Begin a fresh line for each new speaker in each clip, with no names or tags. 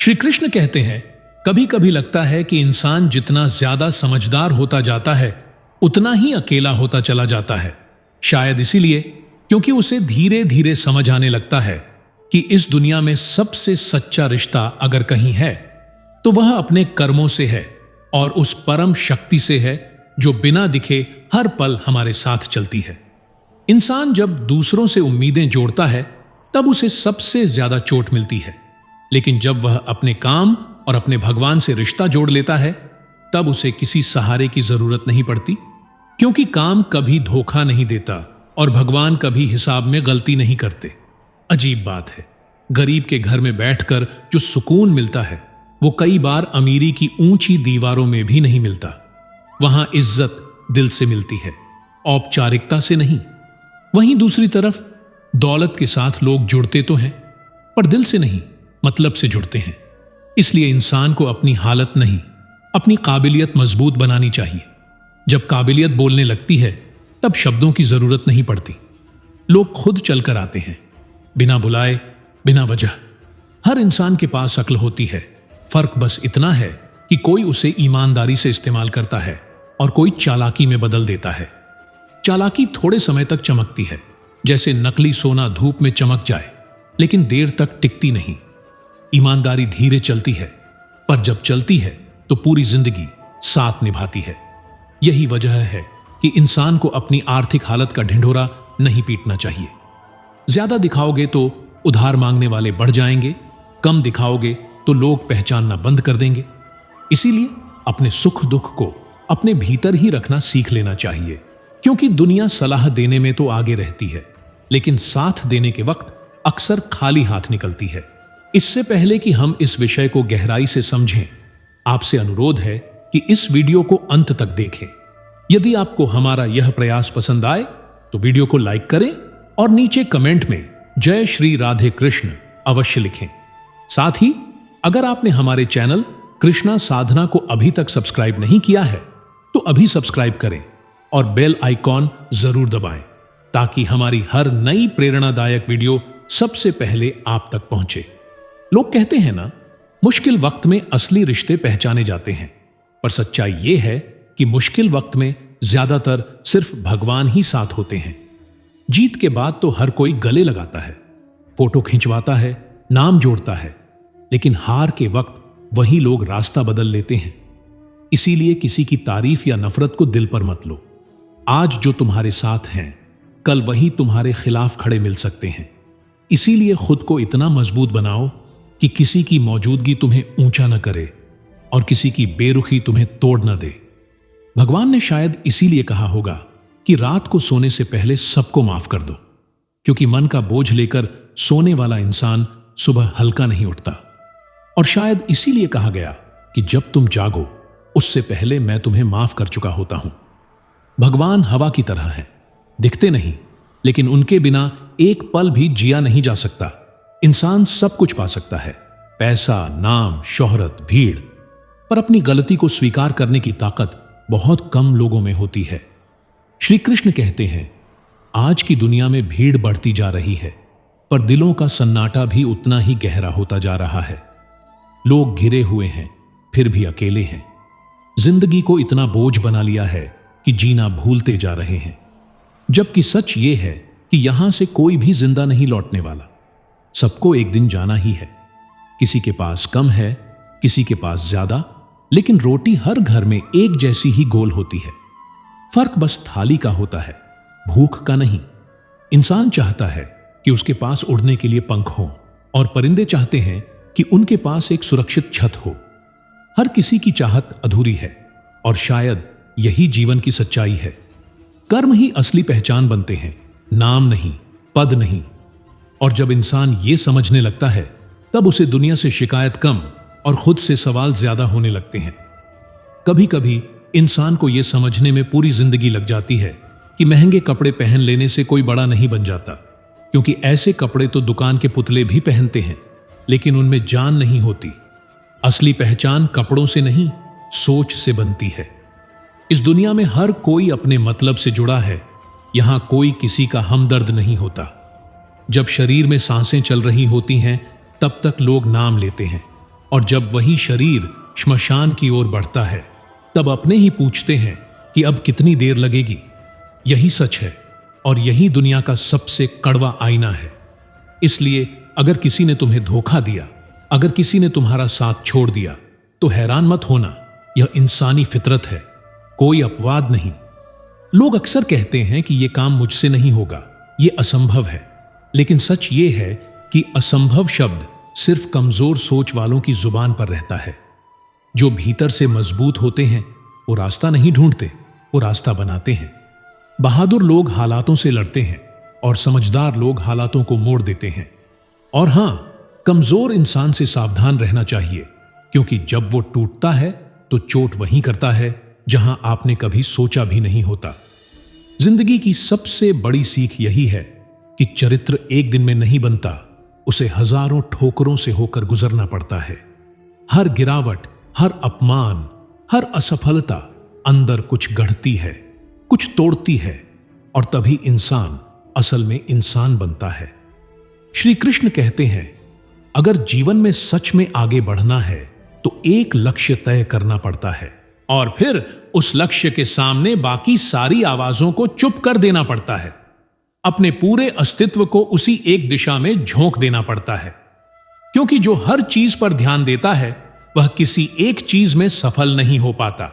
श्री कृष्ण कहते हैं, कभी कभी लगता है कि इंसान जितना ज्यादा समझदार होता जाता है उतना ही अकेला होता चला जाता है। शायद इसीलिए क्योंकि उसे धीरे धीरे समझ आने लगता है कि इस दुनिया में सबसे सच्चा रिश्ता अगर कहीं है तो वह अपने कर्मों से है और उस परम शक्ति से है जो बिना दिखे हर पल हमारे साथ चलती है। इंसान जब दूसरों से उम्मीदें जोड़ता है तब उसे सबसे ज्यादा चोट मिलती है, लेकिन जब वह अपने काम और अपने भगवान से रिश्ता जोड़ लेता है तब उसे किसी सहारे की जरूरत नहीं पड़ती, क्योंकि काम कभी धोखा नहीं देता और भगवान कभी हिसाब में गलती नहीं करते। अजीब बात है, गरीब के घर में बैठकर जो सुकून मिलता है वो कई बार अमीरी की ऊंची दीवारों में भी नहीं मिलता। वहां इज्जत दिल से मिलती है, औपचारिकता से नहीं। वहीं दूसरी तरफ दौलत के साथ लोग जुड़ते तो हैं पर दिल से नहीं, मतलब से जुड़ते हैं। इसलिए इंसान को अपनी हालत नहीं, अपनी काबिलियत मजबूत बनानी चाहिए। जब काबिलियत बोलने लगती है तब शब्दों की जरूरत नहीं पड़ती, लोग खुद चलकर आते हैं, बिना बुलाए, बिना वजह। हर इंसान के पास अक्ल होती है, फर्क बस इतना है कि कोई उसे ईमानदारी से इस्तेमाल करता है और कोई चालाकी में बदल देता है। चालाकी थोड़े समय तक चमकती है, जैसे नकली सोना धूप में चमक जाए, लेकिन देर तक टिकती नहीं। ईमानदारी धीरे चलती है, पर जब चलती है तो पूरी जिंदगी साथ निभाती है। यही वजह है कि इंसान को अपनी आर्थिक हालत का ढिंढोरा नहीं पीटना चाहिए। ज्यादा दिखाओगे तो उधार मांगने वाले बढ़ जाएंगे, कम दिखाओगे तो लोग पहचानना बंद कर देंगे। इसीलिए अपने सुख दुख को अपने भीतर ही रखना सीख लेना चाहिए, क्योंकि दुनिया सलाह देने में तो आगे रहती है, लेकिन साथ देने के वक्त अक्सर खाली हाथ निकलती है। इससे पहले कि हम इस विषय को गहराई से समझें, आपसे अनुरोध है कि इस वीडियो को अंत तक देखें। यदि आपको हमारा यह प्रयास पसंद आए तो वीडियो को लाइक करें और नीचे कमेंट में जय श्री राधे कृष्ण अवश्य लिखें। साथ ही अगर आपने हमारे चैनल कृष्णा साधना को अभी तक सब्सक्राइब नहीं किया है तो अभी सब्सक्राइब करें और बेल आइकॉन जरूर दबाएं, ताकि हमारी हर नई प्रेरणादायक वीडियो सबसे पहले आप तक पहुंचे। लोग कहते हैं ना, मुश्किल वक्त में असली रिश्ते पहचाने जाते हैं, पर सच्चाई यह है कि मुश्किल वक्त में ज्यादातर सिर्फ भगवान ही साथ होते हैं। जीत के बाद तो हर कोई गले लगाता है, फोटो खिंचवाता है, नाम जोड़ता है, लेकिन हार के वक्त वही लोग रास्ता बदल लेते हैं। इसीलिए किसी की तारीफ या नफरत को दिल पर मत लो। आज जो तुम्हारे साथ हैं, कल वही तुम्हारे खिलाफ खड़े मिल सकते हैं। इसीलिए खुद को इतना मजबूत बनाओ कि किसी की मौजूदगी तुम्हें ऊंचा न करे और किसी की बेरुखी तुम्हें तोड़ न दे। भगवान ने शायद इसीलिए कहा होगा कि रात को सोने से पहले सबको माफ कर दो, क्योंकि मन का बोझ लेकर सोने वाला इंसान सुबह हल्का नहीं उठता। और शायद इसीलिए कहा गया कि जब तुम जागो उससे पहले मैं तुम्हें माफ कर चुका होता हूं। भगवान हवा की तरह है, दिखते नहीं, लेकिन उनके बिना एक पल भी जिया नहीं जा सकता। इंसान सब कुछ पा सकता है, पैसा, नाम, शोहरत, भीड़, पर अपनी गलती को स्वीकार करने की ताकत बहुत कम लोगों में होती है। श्री कृष्ण कहते हैं, आज की दुनिया में भीड़ बढ़ती जा रही है, पर दिलों का सन्नाटा भी उतना ही गहरा होता जा रहा है। लोग घिरे हुए हैं, फिर भी अकेले हैं। जिंदगी को इतना बोझ बना लिया है कि जीना भूलते जा रहे हैं। जबकि सच ये है कि यहां से कोई भी जिंदा नहीं लौटने वाला। सबको एक दिन जाना ही है। किसी के पास कम है, किसी के पास ज्यादा, लेकिन रोटी हर घर में एक जैसी ही गोल होती है। फर्क बस थाली का होता है, भूख का नहीं। इंसान चाहता है कि उसके पास उड़ने के लिए पंख हो, और परिंदे चाहते हैं कि उनके पास एक सुरक्षित छत हो। हर किसी की चाहत अधूरी है, और शायद यही जीवन की सच्चाई है। कर्म ही असली पहचान बनते हैं, नाम नहीं, पद नहीं। और जब इंसान ये समझने लगता है तब उसे दुनिया से शिकायत कम और खुद से सवाल ज्यादा होने लगते हैं। कभी कभी इंसान को यह समझने में पूरी जिंदगी लग जाती है कि महंगे कपड़े पहन लेने से कोई बड़ा नहीं बन जाता, क्योंकि ऐसे कपड़े तो दुकान के पुतले भी पहनते हैं, लेकिन उनमें जान नहीं होती। असली पहचान कपड़ों से नहीं, सोच से बनती है। इस दुनिया में हर कोई अपने मतलब से जुड़ा है, यहां कोई किसी का हमदर्द नहीं होता। जब शरीर में सांसें चल रही होती हैं तब तक लोग नाम लेते हैं, और जब वही शरीर श्मशान की ओर बढ़ता है तब अपने ही पूछते हैं कि अब कितनी देर लगेगी। यही सच है और यही दुनिया का सबसे कड़वा आईना है। इसलिए अगर किसी ने तुम्हें धोखा दिया, अगर किसी ने तुम्हारा साथ छोड़ दिया, तो हैरान मत होना, यह इंसानी फितरत है, कोई अपवाद नहीं। लोग अक्सर कहते हैं कि यह काम मुझसे नहीं होगा, यह असंभव है, लेकिन सच यह है कि असंभव शब्द सिर्फ कमजोर सोच वालों की जुबान पर रहता है। जो भीतर से मजबूत होते हैं वो रास्ता नहीं ढूंढते, वो रास्ता बनाते हैं। बहादुर लोग हालातों से लड़ते हैं और समझदार लोग हालातों को मोड़ देते हैं। और हां, कमजोर इंसान से सावधान रहना चाहिए, क्योंकि जब वो टूटता है तो चोट वहीं करता है जहां आपने कभी सोचा भी नहीं होता। जिंदगी की सबसे बड़ी सीख यही है कि चरित्र एक दिन में नहीं बनता, उसे हजारों ठोकरों से होकर गुजरना पड़ता है। हर गिरावट, हर अपमान, हर असफलता अंदर कुछ गढ़ती है, कुछ तोड़ती है, और तभी इंसान असल में इंसान बनता है। श्री कृष्ण कहते हैं, अगर जीवन में सच में आगे बढ़ना है तो एक लक्ष्य तय करना पड़ता है और फिर उस लक्ष्य के सामने बाकी सारी आवाजों को चुप कर देना पड़ता है। अपने पूरे अस्तित्व को उसी एक दिशा में झोंक देना पड़ता है, क्योंकि जो हर चीज पर ध्यान देता है वह किसी एक चीज में सफल नहीं हो पाता।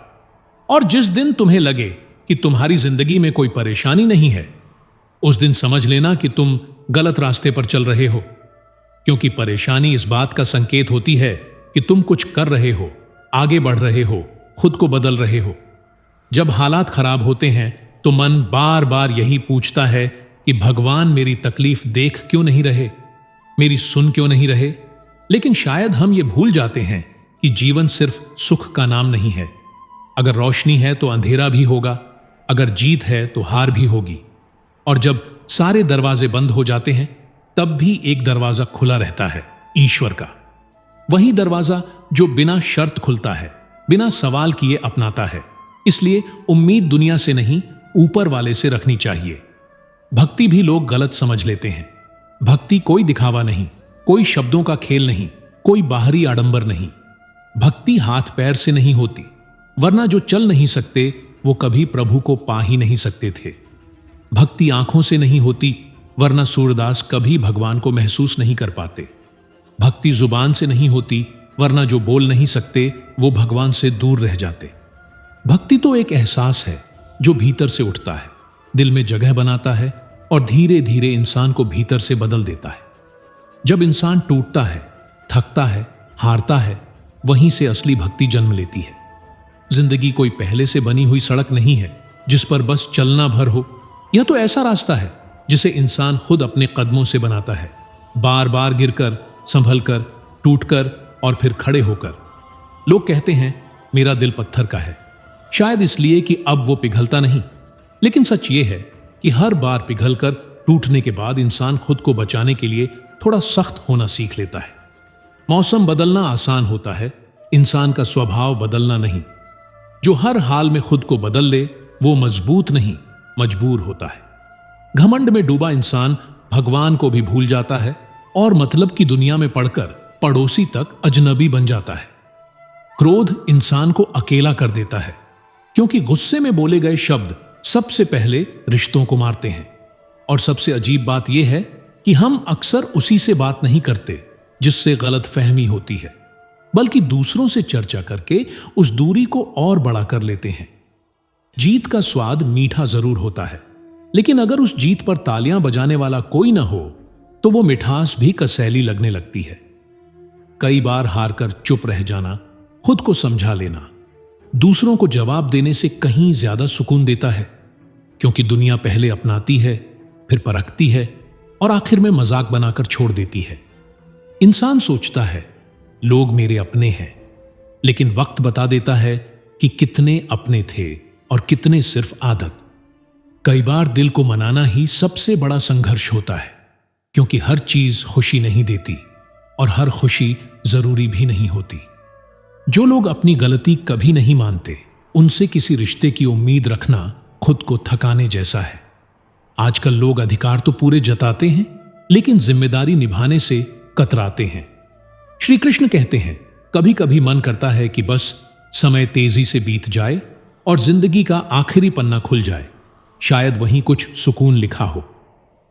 और जिस दिन तुम्हें लगे कि तुम्हारी जिंदगी में कोई परेशानी नहीं है, उस दिन समझ लेना कि तुम गलत रास्ते पर चल रहे हो, क्योंकि परेशानी इस बात का संकेत होती है कि तुम कुछ कर रहे हो, आगे बढ़ रहे हो, खुद को बदल रहे हो। जब हालात खराब होते हैं तो मन बार बार यही पूछता है कि भगवान मेरी तकलीफ देख क्यों नहीं रहे, मेरी सुन क्यों नहीं रहे। लेकिन शायद हम ये भूल जाते हैं कि जीवन सिर्फ सुख का नाम नहीं है। अगर रोशनी है तो अंधेरा भी होगा, अगर जीत है तो हार भी होगी। और जब सारे दरवाजे बंद हो जाते हैं तब भी एक दरवाजा खुला रहता है, ईश्वर का। वही दरवाजा जो बिना शर्त खुलता है, बिना सवाल किए अपनाता है। इसलिए उम्मीद दुनिया से नहीं, ऊपर वाले से रखनी चाहिए। भक्ति भी लोग गलत समझ लेते हैं। भक्ति कोई दिखावा नहीं, कोई शब्दों का खेल नहीं, कोई बाहरी आडंबर नहीं। भक्ति हाथ पैर से नहीं होती, वरना जो चल नहीं सकते वो कभी प्रभु को पा ही नहीं सकते थे। भक्ति आंखों से नहीं होती, वरना सूरदास कभी भगवान को महसूस नहीं कर पाते। भक्ति जुबान से नहीं होती, वरना जो बोल नहीं सकते वो भगवान से दूर रह जाते। भक्ति तो एक एहसास है जो भीतर से उठता है, दिल में जगह बनाता है और धीरे धीरे इंसान को भीतर से बदल देता है। जब इंसान टूटता है, थकता है, हारता है, वहीं से असली भक्ति जन्म लेती है। जिंदगी कोई पहले से बनी हुई सड़क नहीं है जिस पर बस चलना भर हो। यह तो ऐसा रास्ता है जिसे इंसान खुद अपने कदमों से बनाता है, बार बार गिरकर, संभलकर, टूटकर और फिर खड़े होकर। लोग कहते हैं मेरा दिल पत्थर का है, शायद इसलिए कि अब वो पिघलता नहीं। लेकिन सच ये है कि हर बार पिघलकर टूटने के बाद इंसान खुद को बचाने के लिए थोड़ा सख्त होना सीख लेता है। मौसम बदलना आसान होता है, इंसान का स्वभाव बदलना नहीं। जो हर हाल में खुद को बदल ले वो मजबूत नहीं, मजबूर होता है। घमंड में डूबा इंसान भगवान को भी भूल जाता है और मतलब की दुनिया में पड़कर पड़ोसी तक अजनबी बन जाता है। क्रोध इंसान को अकेला कर देता है, क्योंकि गुस्से में बोले गए शब्द सबसे पहले रिश्तों को मारते हैं। और सबसे अजीब बात यह है कि हम अक्सर उसी से बात नहीं करते जिससे गलत फहमी होती है, बल्कि दूसरों से चर्चा करके उस दूरी को और बड़ा कर लेते हैं। जीत का स्वाद मीठा जरूर होता है, लेकिन अगर उस जीत पर तालियां बजाने वाला कोई ना हो तो वो मिठास भी कसैली लगने लगती है। कई बार हारकर चुप रह जाना, खुद को समझा लेना, दूसरों को जवाब देने से कहीं ज्यादा सुकून देता है, क्योंकि दुनिया पहले अपनाती है, फिर परखती है और आखिर में मजाक बनाकर छोड़ देती है। इंसान सोचता है लोग मेरे अपने हैं, लेकिन वक्त बता देता है कि कितने अपने थे और कितने सिर्फ आदत। कई बार दिल को मनाना ही सबसे बड़ा संघर्ष होता है, क्योंकि हर चीज खुशी नहीं देती और हर खुशी जरूरी भी नहीं होती। जो लोग अपनी गलती कभी नहीं मानते, उनसे किसी रिश्ते की उम्मीद रखना खुद को थकाने जैसा है। आजकल लोग अधिकार तो पूरे जताते हैं, लेकिन जिम्मेदारी निभाने से कतराते हैं। श्री कृष्ण कहते हैं, कभी कभी मन करता है कि बस समय तेजी से बीत जाए और जिंदगी का आखिरी पन्ना खुल जाए, शायद वहीं कुछ सुकून लिखा हो।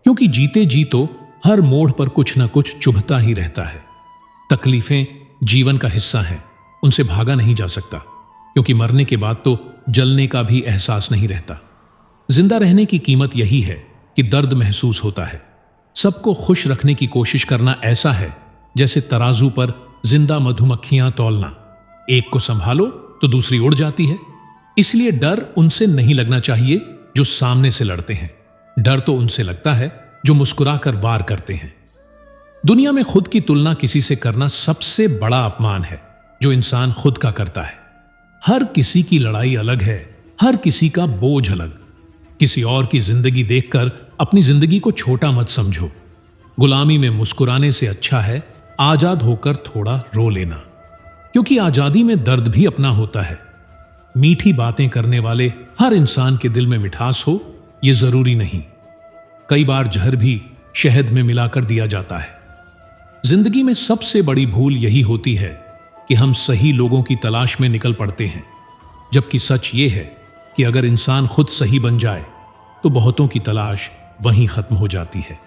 क्योंकि जीते जी तो हर मोड़ पर कुछ न कुछ चुभता ही रहता है। तकलीफें जीवन का हिस्सा हैं, उनसे भागा नहीं जा सकता, क्योंकि मरने के बाद तो जलने का भी एहसास नहीं रहता। जिंदा रहने की कीमत यही है कि दर्द महसूस होता है। सबको खुश रखने की कोशिश करना ऐसा है जैसे तराजू पर जिंदा मधुमक्खियां तौलना, एक को संभालो तो दूसरी उड़ जाती है। इसलिए डर उनसे नहीं लगना चाहिए जो सामने से लड़ते हैं, डर तो उनसे लगता है जो मुस्कुराकर वार करते हैं। दुनिया में खुद की तुलना किसी से करना सबसे बड़ा अपमान है जो इंसान खुद का करता है। हर किसी की लड़ाई अलग है, हर किसी का बोझ अलग। किसी और की जिंदगी देखकर अपनी जिंदगी को छोटा मत समझो। गुलामी में मुस्कुराने से अच्छा है आजाद होकर थोड़ा रो लेना, क्योंकि आजादी में दर्द भी अपना होता है। मीठी बातें करने वाले हर इंसान के दिल में मिठास हो यह जरूरी नहीं। कई बार जहर भी शहद में मिलाकर दिया जाता है। जिंदगी में सबसे बड़ी भूल यही होती है कि हम सही लोगों की तलाश में निकल पड़ते हैं, जबकि सच ये है कि अगर इंसान खुद सही बन जाए तो बहुतों की तलाश वहीं खत्म हो जाती है।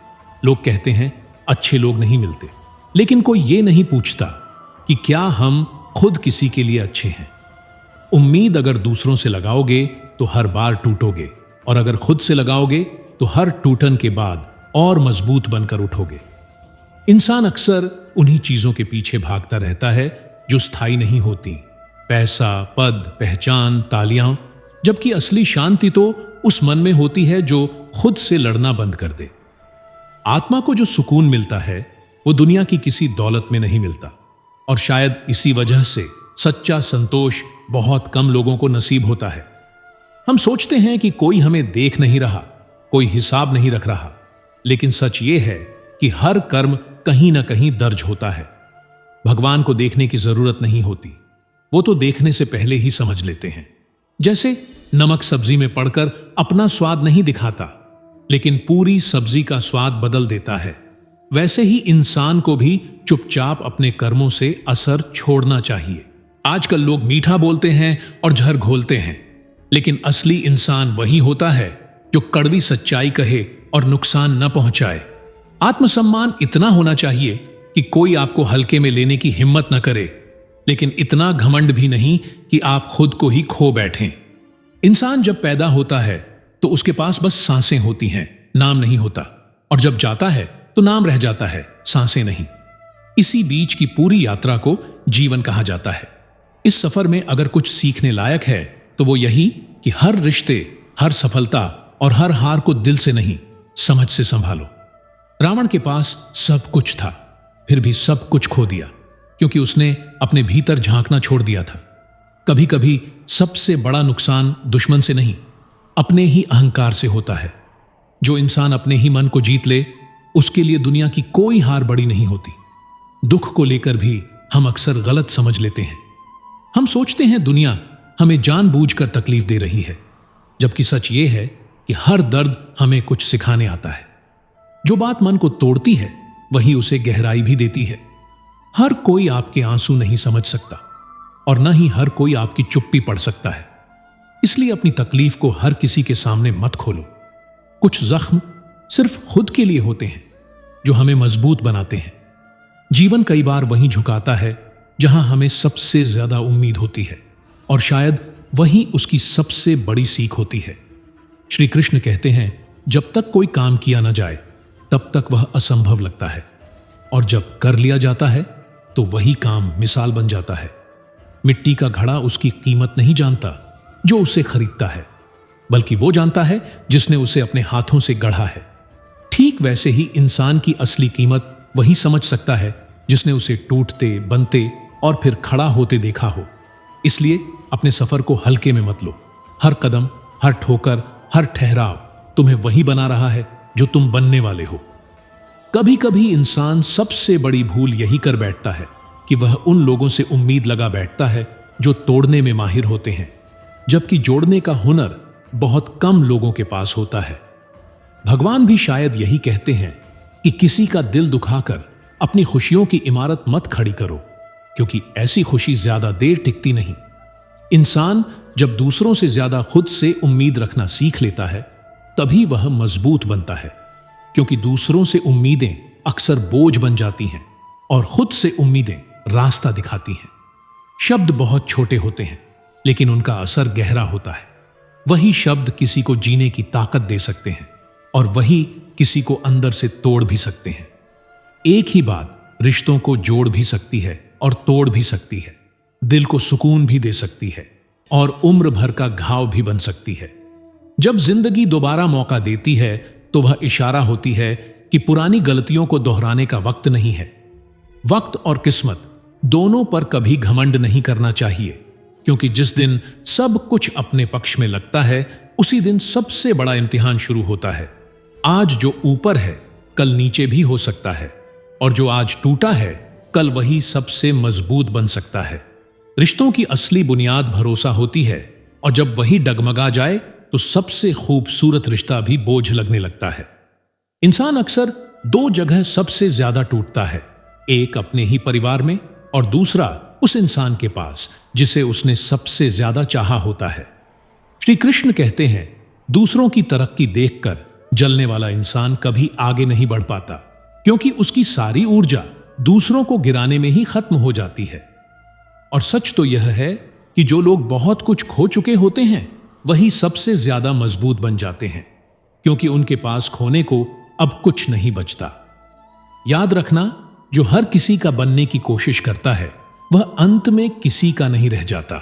लोग कहते हैं अच्छे लोग नहीं मिलते, लेकिन कोई ये नहीं पूछता कि क्या हम खुद किसी के लिए अच्छे हैं। उम्मीद अगर दूसरों से लगाओगे तो हर बार टूटोगे, और अगर खुद से लगाओगे तो हर टूटन के बाद और मजबूत बनकर उठोगे। इंसान अक्सर उन्हीं चीजों के पीछे भागता रहता है जो स्थायी नहीं होती, पैसा, पद, पहचान, तालियां, जबकि असली शांति तो उस मन में होती है जो खुद से लड़ना बंद कर दे। आत्मा को जो सुकून मिलता है वो दुनिया की किसी दौलत में नहीं मिलता, और शायद इसी वजह से सच्चा संतोष बहुत कम लोगों को नसीब होता है। हम सोचते हैं कि कोई हमें देख नहीं रहा, कोई हिसाब नहीं रख रहा, लेकिन सच ये है कि हर कर्म कहीं ना कहीं दर्ज होता है। भगवान को देखने की जरूरत नहीं होती, वो तो देखने से पहले ही समझ लेते हैं। जैसे नमक सब्जी में पड़कर अपना स्वाद नहीं दिखाता, लेकिन पूरी सब्जी का स्वाद बदल देता है, वैसे ही इंसान को भी चुपचाप अपने कर्मों से असर छोड़ना चाहिए। आजकल लोग मीठा बोलते हैं और जहर घोलते हैं, लेकिन असली इंसान वही होता है जो कड़वी सच्चाई कहे और नुकसान न पहुंचाए। आत्मसम्मान इतना होना चाहिए कि कोई आपको हल्के में लेने की हिम्मत न करे, लेकिन इतना घमंड भी नहीं कि आप खुद को ही खो बैठें। इंसान जब पैदा होता है तो उसके पास बस सांसें होती हैं, नाम नहीं होता, और जब जाता है तो नाम रह जाता है, सांसें नहीं। इसी बीच की पूरी यात्रा को जीवन कहा जाता है। इस सफर में अगर कुछ सीखने लायक है तो वो यही कि हर रिश्ते, हर सफलता और हर हार को दिल से नहीं, समझ से संभालो। रावण के पास सब कुछ था, फिर भी सब कुछ खो दिया, क्योंकि उसने अपने भीतर झांकना छोड़ दिया था। कभी कभी सबसे बड़ा नुकसान दुश्मन से नहीं, अपने ही अहंकार से होता है। जो इंसान अपने ही मन को जीत ले, उसके लिए दुनिया की कोई हार बड़ी नहीं होती। दुख को लेकर भी हम अक्सर गलत समझ लेते हैं। हम सोचते हैं दुनिया हमें जानबूझकर तकलीफ दे रही है, जबकि सच ये है कि हर दर्द हमें कुछ सिखाने आता है। जो बात मन को तोड़ती है वही उसे गहराई भी देती है। हर कोई आपके आंसू नहीं समझ सकता, और न ही हर कोई आपकी चुप्पी पढ़ सकता है। इसलिए अपनी तकलीफ को हर किसी के सामने मत खोलो। कुछ जख्म सिर्फ खुद के लिए होते हैं जो हमें मजबूत बनाते हैं। जीवन कई बार वहीं झुकाता है जहां हमें सबसे ज्यादा उम्मीद होती है, और शायद वही उसकी सबसे बड़ी सीख होती है। श्री कृष्ण कहते हैं, जब तक कोई काम किया न जाए तब तक वह असंभव लगता है, और जब कर लिया जाता है तो वही काम मिसाल बन जाता है। मिट्टी का घड़ा उसकी कीमत नहीं जानता जो उसे खरीदता है, बल्कि वो जानता है जिसने उसे अपने हाथों से गढ़ा है। ठीक वैसे ही इंसान की असली कीमत वही समझ सकता है जिसने उसे टूटते, बनते और फिर खड़ा होते देखा हो। इसलिए अपने सफर को हल्के में मत लो। हर कदम, हर ठोकर, हर ठहराव तुम्हें वही बना रहा है जो तुम बनने वाले हो। कभी कभी इंसान सबसे बड़ी भूल यही कर बैठता है कि वह उन लोगों से उम्मीद लगा बैठता है जो तोड़ने में माहिर होते हैं, जबकि जोड़ने का हुनर बहुत कम लोगों के पास होता है। भगवान भी शायद यही कहते हैं कि किसी का दिल दुखाकर अपनी खुशियों की इमारत मत खड़ी करो। क्योंकि ऐसी खुशी ज्यादा देर टिकती नहीं। इंसान जब दूसरों से ज्यादा खुद से उम्मीद रखना सीख लेता है तभी वह मजबूत बनता है, क्योंकि दूसरों से उम्मीदें अक्सर बोझ बन जाती हैं और खुद से उम्मीदें रास्ता दिखाती हैं। शब्द बहुत छोटे होते हैं लेकिन उनका असर गहरा होता है। वही शब्द किसी को जीने की ताकत दे सकते हैं और वही किसी को अंदर से तोड़ भी सकते हैं। एक ही बात रिश्तों को जोड़ भी सकती है और तोड़ भी सकती है, दिल को सुकून भी दे सकती है और उम्र भर का घाव भी बन सकती है। जब जिंदगी दोबारा मौका देती है तो वह इशारा होती है कि पुरानी गलतियों को दोहराने का वक्त नहीं है। वक्त और किस्मत दोनों पर कभी घमंड नहीं करना चाहिए, क्योंकि जिस दिन सब कुछ अपने पक्ष में लगता है उसी दिन सबसे बड़ा इम्तिहान शुरू होता है। आज जो ऊपर है कल नीचे भी हो सकता है और जो आज टूटा है कल वही सबसे मजबूत बन सकता है। रिश्तों की असली बुनियाद भरोसा होती है और जब वही डगमगा जाए तो सबसे खूबसूरत रिश्ता भी बोझ लगने लगता है। इंसान अक्सर दो जगह सबसे ज्यादा टूटता है, एक अपने ही परिवार में और दूसरा उस इंसान के पास जिसे उसने सबसे ज्यादा चाहा होता है। श्री कृष्ण कहते हैं, दूसरों की तरक्की देखकर जलने वाला इंसान कभी आगे नहीं बढ़ पाता, क्योंकि उसकी सारी ऊर्जा दूसरों को गिराने में ही खत्म हो जाती है। और सच तो यह है कि जो लोग बहुत कुछ खो चुके होते हैं वही सबसे ज्यादा मजबूत बन जाते हैं, क्योंकि उनके पास खोने को अब कुछ नहीं बचता। याद रखना, जो हर किसी का बनने की कोशिश करता है वह अंत में किसी का नहीं रह जाता।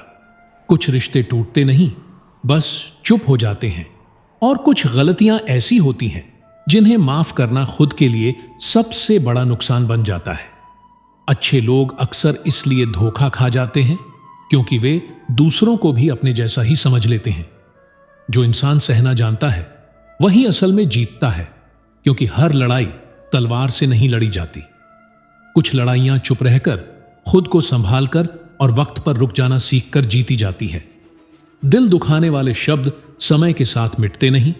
कुछ रिश्ते टूटते नहीं, बस चुप हो जाते हैं, और कुछ गलतियां ऐसी होती हैं जिन्हें माफ करना खुद के लिए सबसे बड़ा नुकसान बन जाता है। अच्छे लोग अक्सर इसलिए धोखा खा जाते हैं क्योंकि वे दूसरों को भी अपने जैसा ही समझ लेते हैं। जो इंसान सहना जानता है वही असल में जीतता है, क्योंकि हर लड़ाई तलवार से नहीं लड़ी जाती। कुछ लड़ाइयां चुप रहकर, खुद को संभालकर और वक्त पर रुक जाना सीखकर जीती जाती है। दिल दुखाने वाले शब्द समय के साथ मिटते नहीं,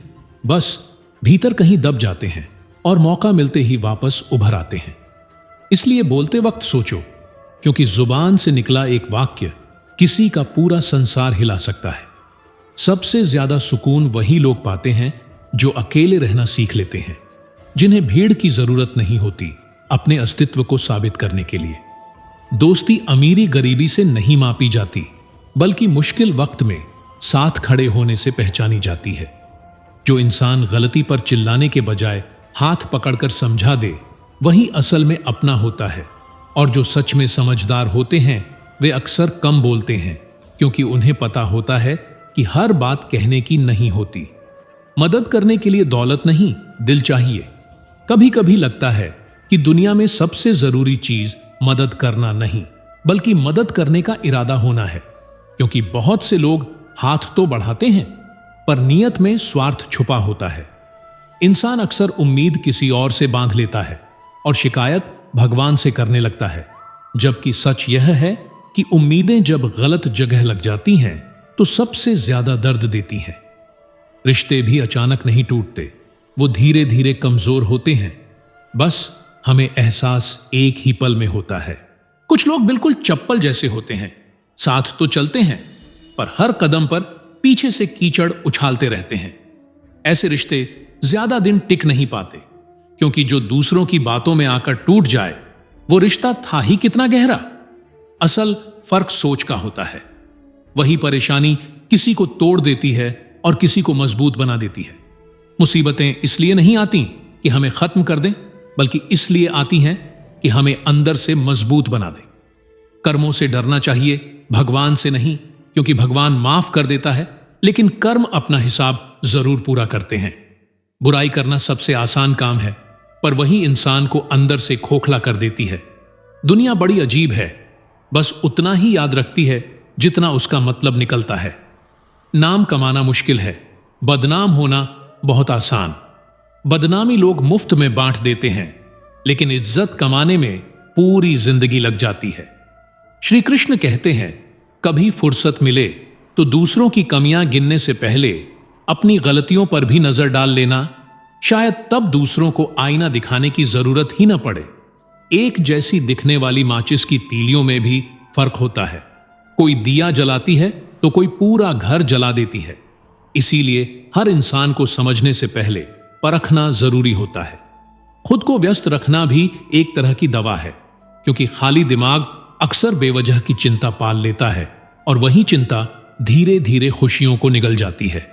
बस भीतर कहीं दब जाते हैं और मौका मिलते ही वापस उभर आते हैं। इसलिए बोलते वक्त सोचो, क्योंकि जुबान से निकला एक वाक्य किसी का पूरा संसार हिला सकता है। सबसे ज्यादा सुकून वही लोग पाते हैं जो अकेले रहना सीख लेते हैं, जिन्हें भीड़ की जरूरत नहीं होती अपने अस्तित्व को साबित करने के लिए। दोस्ती अमीरी गरीबी से नहीं मापी जाती, बल्कि मुश्किल वक्त में साथ खड़े होने से पहचानी जाती है। जो इंसान गलती पर चिल्लाने के बजाय हाथ पकड़कर समझा दे वही असल में अपना होता है। और जो सच में समझदार होते हैं वे अक्सर कम बोलते हैं, क्योंकि उन्हें पता होता है कि हर बात कहने की नहीं होती। मदद करने के लिए दौलत नहीं, दिल चाहिए। कभी कभी लगता है कि दुनिया में सबसे जरूरी चीज मदद करना नहीं, बल्कि मदद करने का इरादा होना है, क्योंकि बहुत से लोग हाथ तो बढ़ाते हैं पर नियत में स्वार्थ छुपा होता है। इंसान अक्सर उम्मीद किसी और से बांध लेता है और शिकायत भगवान से करने लगता है, जबकि सच यह है कि उम्मीदें जब गलत जगह लग जाती हैं तो सबसे ज्यादा दर्द देती हैं। रिश्ते भी अचानक नहीं टूटते, वो धीरे धीरे कमजोर होते हैं। बस हमें एहसास एक ही पल में होता है। कुछ लोग बिल्कुल चप्पल जैसे होते हैं, साथ तो चलते हैं पर हर कदम पर पीछे से कीचड़ उछालते रहते हैं। ऐसे रिश्ते ज्यादा दिन टिक नहीं पाते, क्योंकि जो दूसरों की बातों में आकर टूट जाए वो रिश्ता था ही कितना गहरा। असल फर्क सोच का होता है। वही परेशानी किसी को तोड़ देती है और किसी को मजबूत बना देती है। मुसीबतें इसलिए नहीं आती कि हमें खत्म कर दें, बल्कि इसलिए आती हैं कि हमें अंदर से मजबूत बना दें। कर्मों से डरना चाहिए, भगवान से नहीं, क्योंकि भगवान माफ कर देता है, लेकिन कर्म अपना हिसाब जरूर पूरा करते हैं। बुराई करना सबसे आसान काम है, पर वही इंसान को अंदर से खोखला कर देती है। दुनिया बड़ी अजीब है, बस उतना ही याद रखती है जितना उसका मतलब निकलता है। नाम कमाना मुश्किल है, बदनाम होना बहुत आसान। बदनामी लोग मुफ्त में बांट देते हैं, लेकिन इज्जत कमाने में पूरी जिंदगी लग जाती है। श्री कृष्ण कहते हैं, कभी फुर्सत मिले तो दूसरों की कमियां गिनने से पहले अपनी गलतियों पर भी नजर डाल लेना, शायद तब दूसरों को आईना दिखाने की जरूरत ही न पड़े। एक जैसी दिखने वाली माचिस की तीलियों में भी फर्क होता है। कोई दिया जलाती है तो कोई पूरा घर जला देती है। इसीलिए हर इंसान को समझने से पहले परखना जरूरी होता है। खुद को व्यस्त रखना भी एक तरह की दवा है, क्योंकि खाली दिमाग अक्सर बेवजह की चिंता पाल लेता है और वही चिंता धीरे धीरे खुशियों को निगल जाती है।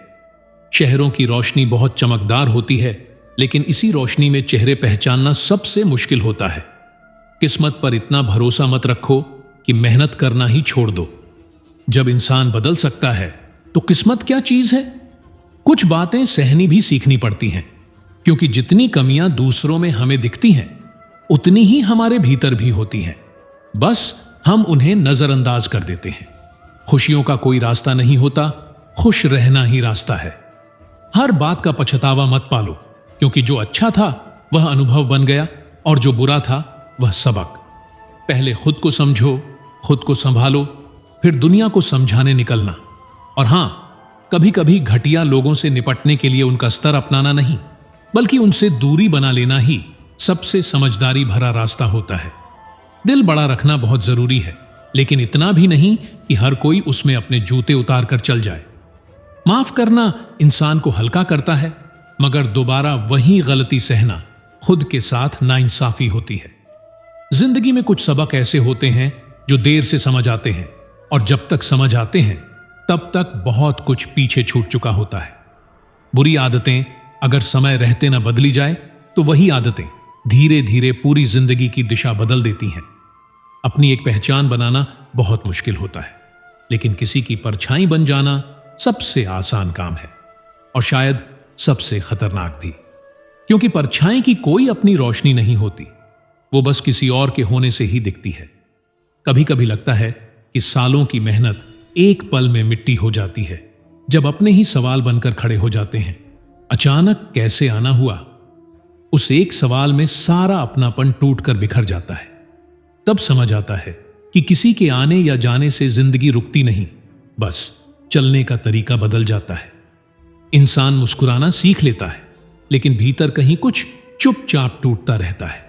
शहरों की रोशनी बहुत चमकदार होती है, लेकिन इसी रोशनी में चेहरे पहचानना सबसे मुश्किल होता है। किस्मत पर इतना भरोसा मत रखो कि मेहनत करना ही छोड़ दो। जब इंसान बदल सकता है तो किस्मत क्या चीज है। कुछ बातें सहनी भी सीखनी पड़ती हैं, क्योंकि जितनी कमियां दूसरों में हमें दिखती हैं उतनी ही हमारे भीतर भी होती हैं। बस हम उन्हें नजरअंदाज कर देते हैं। खुशियों का कोई रास्ता नहीं होता, खुश रहना ही रास्ता है। हर बात का पछतावा मत पालो, क्योंकि जो अच्छा था वह अनुभव बन गया और जो बुरा था वह सबक। पहले खुद को समझो, खुद को संभालो, फिर दुनिया को समझाने निकलना। और हां, कभी कभी घटिया लोगों से निपटने के लिए उनका स्तर अपनाना नहीं, बल्कि उनसे दूरी बना लेना ही सबसे समझदारी भरा रास्ता होता है। दिल बड़ा रखना बहुत जरूरी है, लेकिन इतना भी नहीं कि हर कोई उसमें अपने जूते उतार कर चल जाए। माफ करना इंसान को हल्का करता है, मगर दोबारा वही गलती सहना खुद के साथ नाइंसाफी होती है। जिंदगी में कुछ सबक ऐसे होते हैं जो देर से समझ आते हैं, और जब तक समझ आते हैं तब तक बहुत कुछ पीछे छूट चुका होता है। बुरी आदतें अगर समय रहते न बदली जाए तो वही आदतें धीरे धीरे पूरी जिंदगी की दिशा बदल देती हैं। अपनी एक पहचान बनाना बहुत मुश्किल होता है, लेकिन किसी की परछाई बन जाना सबसे आसान काम है, और शायद सबसे खतरनाक भी, क्योंकि परछाई की कोई अपनी रोशनी नहीं होती, वो बस किसी और के होने से ही दिखती है। कभी कभी लगता है कि सालों की मेहनत एक पल में मिट्टी हो जाती है, जब अपने ही सवाल बनकर खड़े हो जाते हैं। अचानक कैसे आना हुआ, उस एक सवाल में सारा अपनापन टूटकर बिखर जाता है। तब समझ आता है कि किसी के आने या जाने से जिंदगी रुकती नहीं, बस चलने का तरीका बदल जाता है। इंसान मुस्कुराना सीख लेता है, लेकिन भीतर कहीं कुछ चुपचाप टूटता रहता है।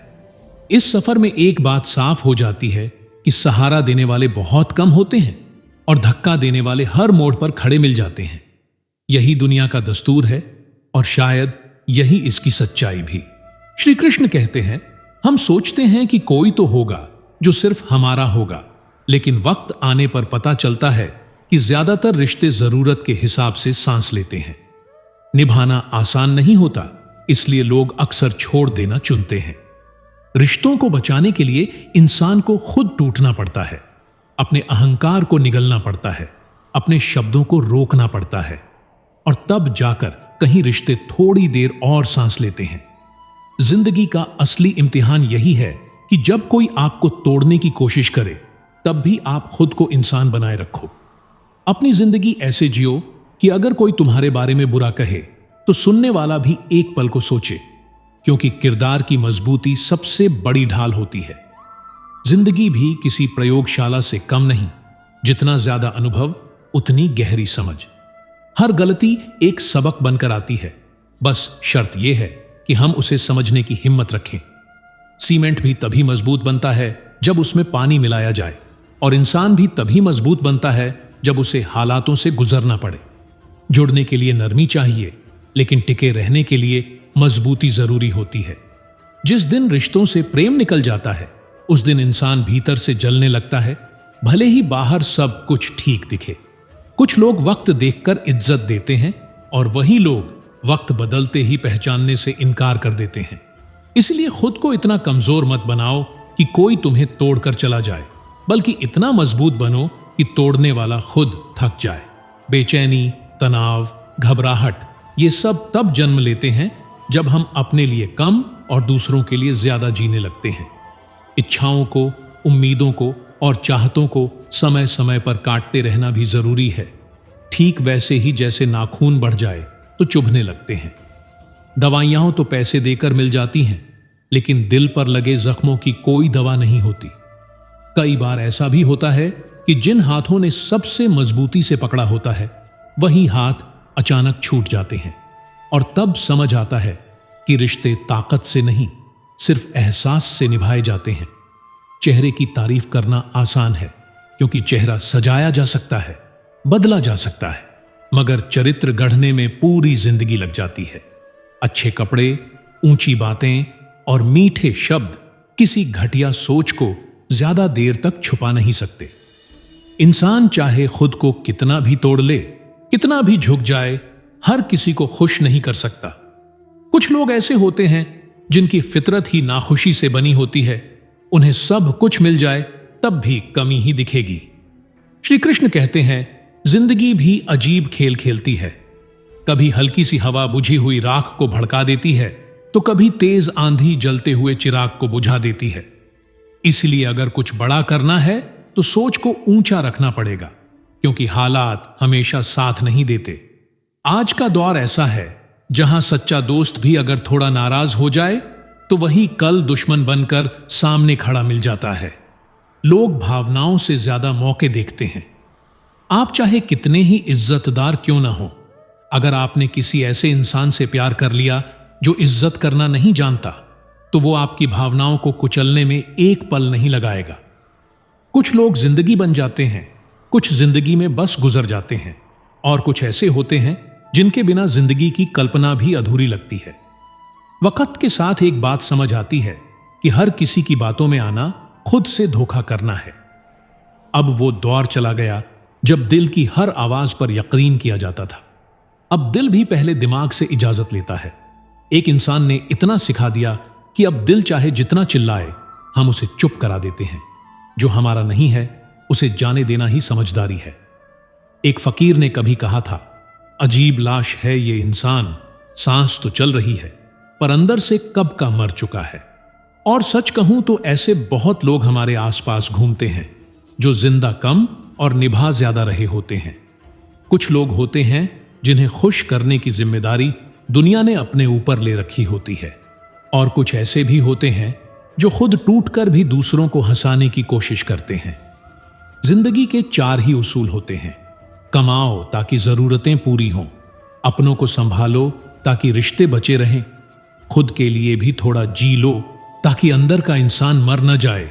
इस सफर में एक बात साफ हो जाती है कि सहारा देने वाले बहुत कम होते हैं और धक्का देने वाले हर मोड़ पर खड़े मिल जाते हैं। यही दुनिया का दस्तूर है, और शायद यही इसकी सच्चाई भी। श्री कृष्ण कहते हैं, हम सोचते हैं कि कोई तो होगा जो सिर्फ हमारा होगा, लेकिन वक्त आने पर पता चलता है कि ज्यादातर रिश्ते जरूरत के हिसाब से सांस लेते हैं। निभाना आसान नहीं होता, इसलिए लोग अक्सर छोड़ देना चुनते हैं। रिश्तों को बचाने के लिए इंसान को खुद टूटना पड़ता है, अपने अहंकार को निगलना पड़ता है, अपने शब्दों को रोकना पड़ता है, और तब जाकर कहीं रिश्ते थोड़ी देर और सांस लेते हैं। जिंदगी का असली इम्तिहान यही है कि जब कोई आपको तोड़ने की कोशिश करे, तब भी आप खुद को इंसान बनाए रखो। अपनी जिंदगी ऐसे जियो कि अगर कोई तुम्हारे बारे में बुरा कहे तो सुनने वाला भी एक पल को सोचे, क्योंकि किरदार की मजबूती सबसे बड़ी ढाल होती है। जिंदगी भी किसी प्रयोगशाला से कम नहीं, जितना ज्यादा अनुभव उतनी गहरी समझ। हर गलती एक सबक बनकर आती है, बस शर्त यह है कि हम उसे समझने की हिम्मत रखें। सीमेंट भी तभी मजबूत बनता है जब उसमें पानी मिलाया जाए, और इंसान भी तभी मजबूत बनता है जब उसे हालातों से गुजरना पड़े। जुड़ने के लिए नरमी चाहिए, लेकिन टिके रहने के लिए मजबूती जरूरी होती है। जिस दिन रिश्तों से प्रेम निकल जाता है, उस दिन इंसान भीतर से जलने लगता है, भले ही बाहर सब कुछ ठीक दिखे। कुछ लोग वक्त देखकर इज्जत देते हैं, और वही लोग वक्त बदलते ही पहचानने से इनकार कर देते हैं। इसलिए खुद को इतना कमजोर मत बनाओ कि कोई तुम्हें तोड़कर चला जाए, बल्कि इतना मजबूत बनो कि तोड़ने वाला खुद थक जाए। बेचैनी, तनाव, घबराहट, ये सब तब जन्म लेते हैं जब हम अपने लिए कम और दूसरों के लिए ज्यादा जीने लगते हैं। इच्छाओं को, उम्मीदों को और चाहतों को समय समय पर काटते रहना भी जरूरी है। ठीक वैसे ही जैसे नाखून बढ़ जाए तो चुभने लगते हैं। दवाइयां तो पैसे देकर मिल जाती हैं, लेकिन दिल पर लगे जख्मों की कोई दवा नहीं होती। कई बार ऐसा भी होता है कि जिन हाथों ने सबसे मजबूती से पकड़ा होता है, वही हाथ अचानक छूट जाते हैं, और तब समझ आता है कि रिश्ते ताकत से नहीं सिर्फ एहसास से निभाए जाते हैं। चेहरे की तारीफ करना आसान है, क्योंकि चेहरा सजाया जा सकता है, बदला जा सकता है, मगर चरित्र गढ़ने में पूरी जिंदगी लग जाती है। अच्छे कपड़े, ऊंची बातें और मीठे शब्द किसी घटिया सोच को ज्यादा देर तक छुपा नहीं सकते। इंसान चाहे खुद को कितना भी तोड़ ले, कितना भी झुक जाए, हर किसी को खुश नहीं कर सकता। कुछ लोग ऐसे होते हैं जिनकी फितरत ही नाखुशी से बनी होती है। उन्हें सब कुछ मिल जाए तब भी कमी ही दिखेगी। श्री कृष्ण कहते हैं, जिंदगी भी अजीब खेल खेलती है। कभी हल्की सी हवा बुझी हुई राख को भड़का देती है, तो कभी तेज आंधी जलते हुए चिराग को बुझा देती है। इसलिए अगर कुछ बड़ा करना है तो सोच को ऊंचा रखना पड़ेगा, क्योंकि हालात हमेशा साथ नहीं देते। आज का दौर ऐसा है जहां सच्चा दोस्त भी अगर थोड़ा नाराज हो जाए तो वही कल दुश्मन बनकर सामने खड़ा मिल जाता है। लोग भावनाओं से ज्यादा मौके देखते हैं। आप चाहे कितने ही इज्जतदार क्यों ना हो, अगर आपने किसी ऐसे इंसान से प्यार कर लिया जो इज्जत करना नहीं जानता, तो वो आपकी भावनाओं को कुचलने में एक पल नहीं लगाएगा। कुछ लोग जिंदगी बन जाते हैं, कुछ जिंदगी में बस गुजर जाते हैं, और कुछ ऐसे होते हैं जिनके बिना जिंदगी की कल्पना भी अधूरी लगती है। वक्त के साथ एक बात समझ आती है कि हर किसी की बातों में आना खुद से धोखा करना है। अब वो दौर चला गया जब दिल की हर आवाज पर यकीन किया जाता था। अब दिल भी पहले दिमाग से इजाजत लेता है। एक इंसान ने इतना सिखा दिया कि अब दिल चाहे जितना चिल्लाए, हम उसे चुप करा देते हैं। जो हमारा नहीं है उसे जाने देना ही समझदारी है। एक फकीर ने कभी कहा था, अजीब लाश है ये इंसान, सांस तो चल रही है पर अंदर से कब का मर चुका है। और सच कहूं तो ऐसे बहुत लोग हमारे आसपास घूमते हैं जो जिंदा कम और निभा ज्यादा रहे होते हैं। कुछ लोग होते हैं जिन्हें खुश करने की जिम्मेदारी दुनिया ने अपने ऊपर ले रखी होती है, और कुछ ऐसे भी होते हैं जो खुद टूटकर भी दूसरों को हंसाने की कोशिश करते हैं। जिंदगी के 4 ही उसूल होते हैं। कमाओ ताकि जरूरतें पूरी हों, अपनों को संभालो ताकि रिश्ते बचे रहें, खुद के लिए भी थोड़ा जी लो ताकि अंदर का इंसान मर न जाए,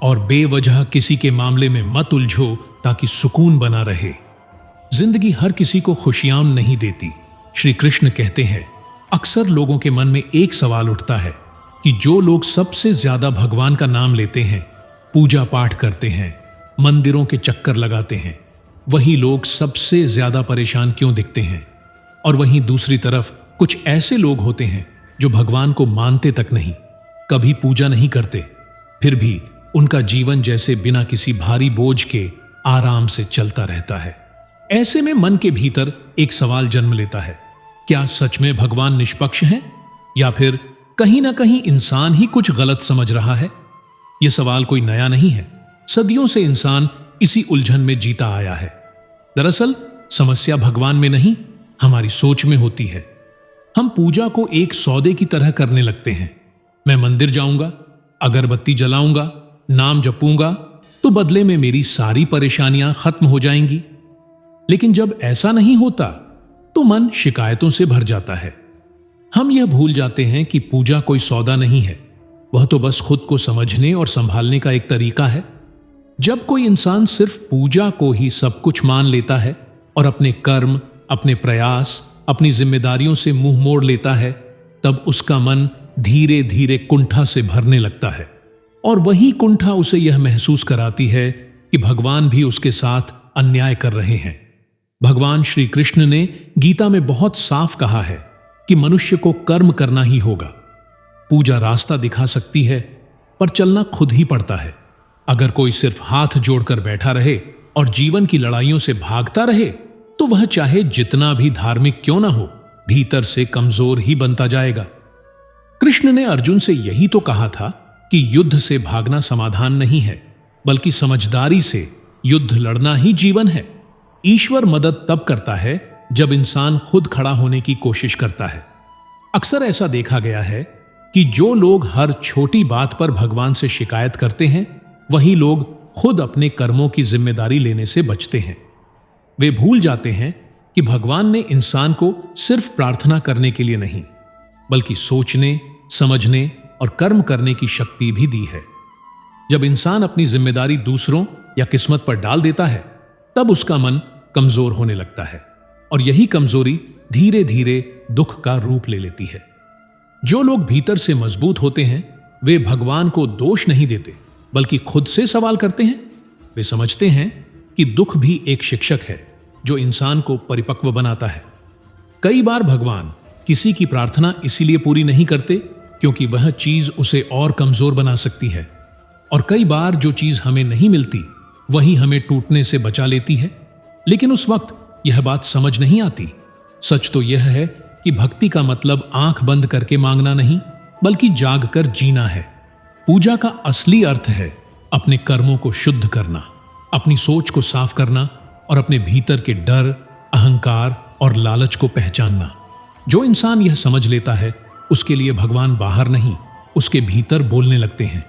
और बेवजह किसी के मामले में मत उलझो ताकि सुकून बना रहे। जिंदगी हर किसी को खुशियां नहीं देती। श्री कृष्ण कहते हैं, अक्सर लोगों के मन में एक सवाल उठता है कि जो लोग सबसे ज्यादा भगवान का नाम लेते हैं, पूजा पाठ करते हैं, मंदिरों के चक्कर लगाते हैं, वही लोग सबसे ज्यादा परेशान क्यों दिखते हैं। और वहीं दूसरी तरफ कुछ ऐसे लोग होते हैं जो भगवान को मानते तक नहीं, कभी पूजा नहीं करते, फिर भी उनका जीवन जैसे बिना किसी भारी बोझ के आराम से चलता रहता है। ऐसे में मन के भीतर एक सवाल जन्म लेता है, क्या सच में भगवान निष्पक्ष हैं, या फिर कहीं ना कहीं इंसान ही कुछ गलत समझ रहा है। यह सवाल कोई नया नहीं है, सदियों से इंसान इसी उलझन में जीता आया है। दरअसल समस्या भगवान में नहीं, हमारी सोच में होती है। हम पूजा को एक सौदे की तरह करने लगते हैं। मैं मंदिर जाऊंगा, अगरबत्ती जलाऊंगा, नाम जपूंगा, तो बदले में मेरी सारी परेशानियां खत्म हो जाएंगी। लेकिन जब ऐसा नहीं होता तो मन शिकायतों से भर जाता है। हम यह भूल जाते हैं कि पूजा कोई सौदा नहीं है, वह तो बस खुद को समझने और संभालने का एक तरीका है। जब कोई इंसान सिर्फ पूजा को ही सब कुछ मान लेता है और अपने कर्म, अपने प्रयास, अपनी जिम्मेदारियों से मुंह मोड़ लेता है, तब उसका मन धीरे धीरे कुंठा से भरने लगता है, और वही कुंठा उसे यह महसूस कराती है कि भगवान भी उसके साथ अन्याय कर रहे हैं। भगवान श्री कृष्ण ने गीता में बहुत साफ कहा है कि मनुष्य को कर्म करना ही होगा। पूजा रास्ता दिखा सकती है, पर चलना खुद ही पड़ता है। अगर कोई सिर्फ हाथ जोड़कर बैठा रहे और जीवन की लड़ाइयों से भागता रहे, तो वह चाहे जितना भी धार्मिक क्यों ना हो, भीतर से कमजोर ही बनता जाएगा। कृष्ण ने अर्जुन से यही तो कहा था कि युद्ध से भागना समाधान नहीं है, बल्कि समझदारी से युद्ध लड़ना ही जीवन है। ईश्वर मदद तब करता है जब इंसान खुद खड़ा होने की कोशिश करता है। अक्सर ऐसा देखा गया है कि जो लोग हर छोटी बात पर भगवान से शिकायत करते हैं, वही लोग खुद अपने कर्मों की जिम्मेदारी लेने से बचते हैं। वे भूल जाते हैं कि भगवान ने इंसान को सिर्फ प्रार्थना करने के लिए नहीं, बल्कि सोचने, समझने और कर्म करने की शक्ति भी दी है। जब इंसान अपनी जिम्मेदारी दूसरों या किस्मत पर डाल देता है, तब उसका मन कमजोर होने लगता है और यही कमजोरी धीरे धीरे दुख का रूप ले लेती है। जो लोग भीतर से मजबूत होते हैं, वे भगवान को दोष नहीं देते, बल्कि खुद से सवाल करते हैं। वे समझते हैं कि दुख भी एक शिक्षक है जो इंसान को परिपक्व बनाता है। कई बार भगवान किसी की प्रार्थना इसीलिए पूरी नहीं करते क्योंकि वह चीज उसे और कमजोर बना सकती है, और कई बार जो चीज हमें नहीं मिलती वही हमें टूटने से बचा लेती है। लेकिन उस वक्त यह बात समझ नहीं आती। सच तो यह है कि भक्ति का मतलब आंख बंद करके मांगना नहीं, बल्कि जागकर जीना है। पूजा का असली अर्थ है अपने कर्मों को शुद्ध करना, अपनी सोच को साफ करना और अपने भीतर के डर, अहंकार और लालच को पहचानना। जो इंसान यह समझ लेता है, उसके लिए भगवान बाहर नहीं, उसके भीतर बोलने लगते हैं,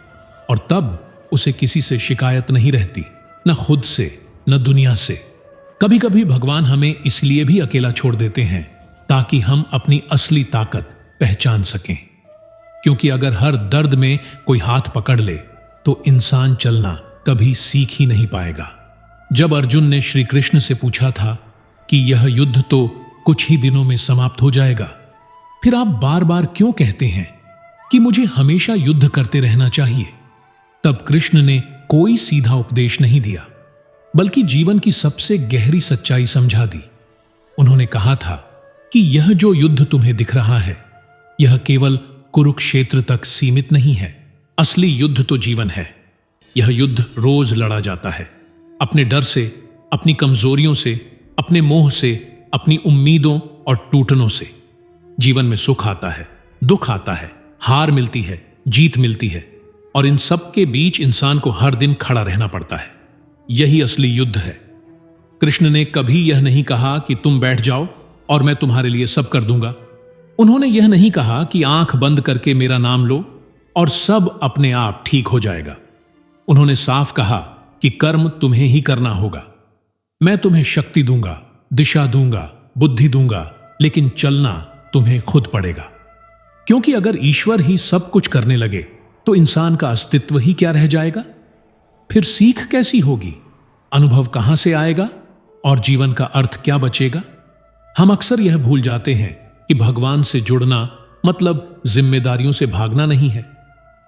और तब उसे किसी से शिकायत नहीं रहती, न खुद से न दुनिया से। कभी कभी भगवान हमें इसलिए भी अकेला छोड़ देते हैं ताकि हम अपनी असली ताकत पहचान सकें। क्योंकि अगर हर दर्द में कोई हाथ पकड़ ले तो इंसान चलना कभी सीख ही नहीं पाएगा। जब अर्जुन ने श्री कृष्ण से पूछा था कि यह युद्ध तो कुछ ही दिनों में समाप्त हो जाएगा, फिर आप बार बार क्यों कहते हैं कि मुझे हमेशा युद्ध करते रहना चाहिए, तब कृष्ण ने कोई सीधा उपदेश नहीं दिया, बल्कि जीवन की सबसे गहरी सच्चाई समझा दी। उन्होंने कहा था कि यह जो युद्ध तुम्हें दिख रहा है, यह केवल कुरुक्षेत्र तक सीमित नहीं है। असली युद्ध तो जीवन है। यह युद्ध रोज लड़ा जाता है, अपने डर से, अपनी कमजोरियों से, अपने मोह से, अपनी उम्मीदों और टूटनों से। जीवन में सुख आता है, दुख आता है, हार मिलती है, जीत मिलती है, और इन सब के बीच इंसान को हर दिन खड़ा रहना पड़ता है। यही असली युद्ध है। कृष्ण ने कभी यह नहीं कहा कि तुम बैठ जाओ और मैं तुम्हारे लिए सब कर दूंगा। उन्होंने यह नहीं कहा कि आंख बंद करके मेरा नाम लो और सब अपने आप ठीक हो जाएगा। उन्होंने साफ कहा कि कर्म तुम्हें ही करना होगा। मैं तुम्हें शक्ति दूंगा, दिशा दूंगा, बुद्धि दूंगा, लेकिन चलना तुम्हें खुद पड़ेगा। क्योंकि अगर ईश्वर ही सब कुछ करने लगे तो इंसान का अस्तित्व ही क्या रह जाएगा? फिर सीख कैसी होगी, अनुभव कहां से आएगा और जीवन का अर्थ क्या बचेगा? हम अक्सर यह भूल जाते हैं कि भगवान से जुड़ना मतलब जिम्मेदारियों से भागना नहीं है।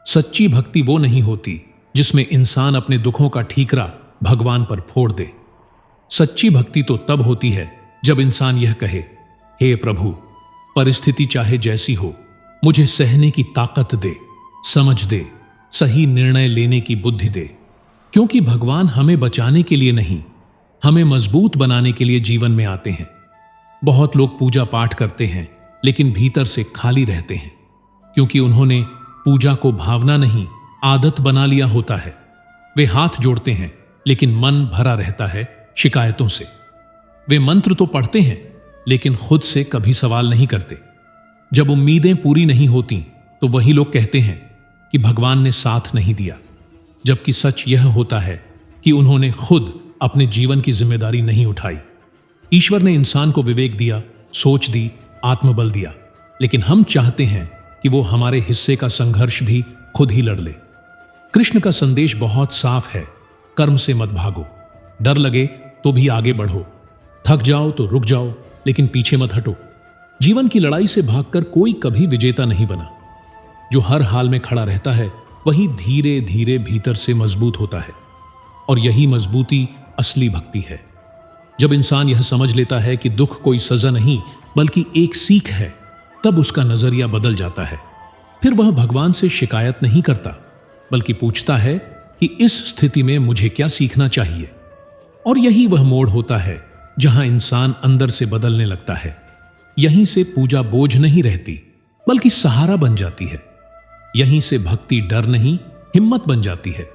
सच्ची भक्ति वो नहीं होती जिसमें इंसान अपने दुखों का ठीकरा भगवान पर फोड़ दे। सच्ची भक्ति तो तब होती है जब इंसान यह कहे, हे प्रभु, परिस्थिति चाहे जैसी हो, मुझे सहने की ताकत दे, समझ दे, सही निर्णय लेने की बुद्धि दे। क्योंकि भगवान हमें बचाने के लिए नहीं, हमें मजबूत बनाने के लिए जीवन में आते हैं। बहुत लोग पूजा पाठ करते हैं लेकिन भीतर से खाली रहते हैं, क्योंकि उन्होंने पूजा को भावना नहीं, आदत बना लिया होता है। वे हाथ जोड़ते हैं लेकिन मन भरा रहता है शिकायतों से। वे मंत्र तो पढ़ते हैं लेकिन खुद से कभी सवाल नहीं करते। जब उम्मीदें पूरी नहीं होती तो वही लोग कहते हैं कि भगवान ने साथ नहीं दिया, जबकि सच यह होता है कि उन्होंने खुद अपने जीवन की जिम्मेदारी नहीं उठाई। ईश्वर ने इंसान को विवेक दिया, सोच दी, आत्मबल दिया, लेकिन हम चाहते हैं कि वो हमारे हिस्से का संघर्ष भी खुद ही लड़ ले। कृष्ण का संदेश बहुत साफ है, कर्म से मत भागो, डर लगे तो भी आगे बढ़ो, थक जाओ तो रुक जाओ लेकिन पीछे मत हटो। जीवन की लड़ाई से भागकर कोई कभी विजेता नहीं बना। जो हर हाल में खड़ा रहता है वही धीरे धीरे भीतर से मजबूत होता है, और यही मजबूती असली भक्ति है। जब इंसान यह समझ लेता है कि दुख कोई सजा नहीं बल्कि एक सीख है, तब उसका नजरिया बदल जाता है। फिर वह भगवान से शिकायत नहीं करता, बल्कि पूछता है कि इस स्थिति में मुझे क्या सीखना चाहिए। और यही वह मोड़ होता है जहां इंसान अंदर से बदलने लगता है। यहीं से पूजा बोझ नहीं रहती बल्कि सहारा बन जाती है। यहीं से भक्ति डर नहीं, हिम्मत बन जाती है।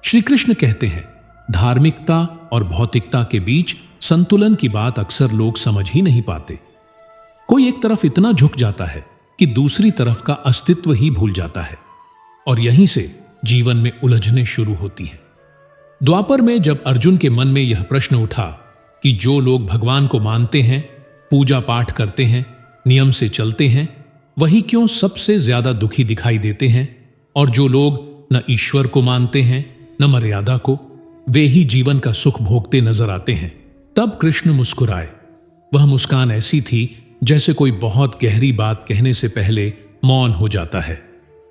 श्री कृष्ण कहते हैं, धार्मिकता और भौतिकता के बीच संतुलन की बात अक्सर लोग समझ ही नहीं पाते। कोई एक तरफ इतना झुक जाता है कि दूसरी तरफ का अस्तित्व ही भूल जाता है, और यहीं से जीवन में उलझने शुरू होती हैं। द्वापर में जब अर्जुन के मन में यह प्रश्न उठा कि जो लोग भगवान को मानते हैं, पूजा पाठ करते हैं, नियम से चलते हैं, वही क्यों सबसे ज्यादा दुखी दिखाई देते हैं, और जो लोग न ईश्वर को मानते हैं न मर्यादा को, वे ही जीवन का सुख भोगते नजर आते हैं। तब कृष्ण मुस्कुराए। वह मुस्कान ऐसी थी जैसे कोई बहुत गहरी बात कहने से पहले मौन हो जाता है।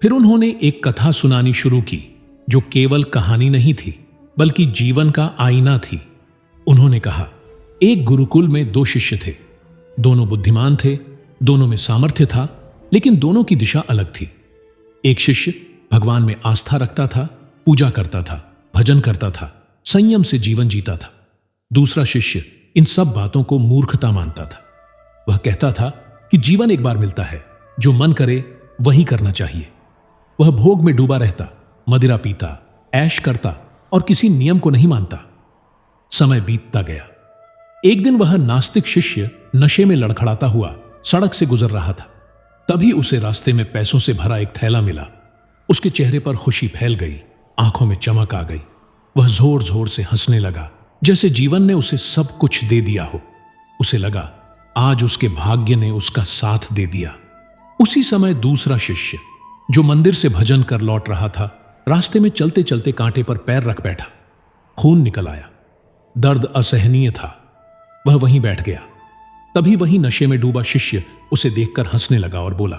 फिर उन्होंने एक कथा सुनानी शुरू की जो केवल कहानी नहीं थी बल्कि जीवन का आईना थी। उन्होंने कहा, एक गुरुकुल में 2 शिष्य थे। दोनों बुद्धिमान थे, दोनों में सामर्थ्य था, लेकिन दोनों की दिशा अलग थी। एक शिष्य भगवान में आस्था रखता था, पूजा करता था, भजन करता था, संयम से जीवन जीता था। दूसरा शिष्य इन सब बातों को मूर्खता मानता था। वह कहता था कि जीवन एक बार मिलता है, जो मन करे वही करना चाहिए। वह भोग में डूबा रहता, मदिरा पीता, ऐश करता और किसी नियम को नहीं मानता। समय बीतता गया। एक दिन वह नास्तिक शिष्य नशे में लड़खड़ाता हुआ सड़क से गुजर रहा था। तभी उसे रास्ते में पैसों से भरा एक थैला मिला। उसके चेहरे पर खुशी फैल गई, आंखों में चमक आ गई। वह जोर जोर से हंसने लगा, जैसे जीवन ने उसे सब कुछ दे दिया हो। उसे लगा आज उसके भाग्य ने उसका साथ दे दिया। उसी समय दूसरा शिष्य जो मंदिर से भजन कर लौट रहा था, रास्ते में चलते चलते कांटे पर पैर रख बैठा। खून निकल आया, दर्द असहनीय था। वह वहीं बैठ गया। तभी वही नशे में डूबा शिष्य उसे देखकर हंसने लगा और बोला,